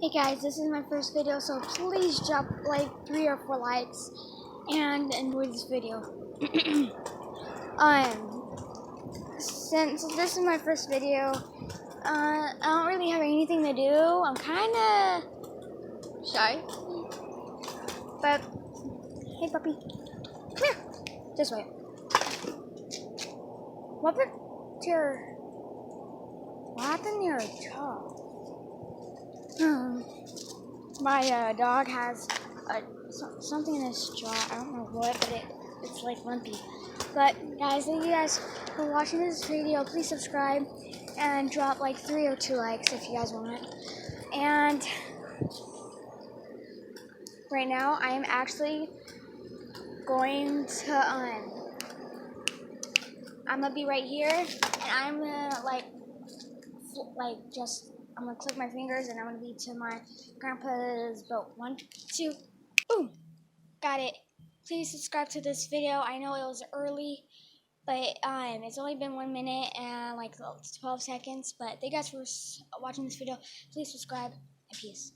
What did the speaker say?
Hey guys, this is my first video, so please drop like 3 or 4 likes and enjoy this video. Since this is my first video, I don't really have anything to do. I'm kind of shy, but hey puppy, come here, this way. What happened to your jaw? My dog has something in his jaw. I don't know what, but it's like lumpy. But guys, thank you guys for watching this video. Please subscribe and drop like 3 or 2 likes if you guys want it. And right now, I am actually going to I'm gonna be right here, and I'm gonna I'm gonna click my fingers, and I'm gonna be to my grandpa's boat. 1, 2, boom! Got it. Please subscribe to this video. I know it was early, but it's only been 1 minute and like 12 seconds. But thank you guys for watching this video. Please subscribe and peace.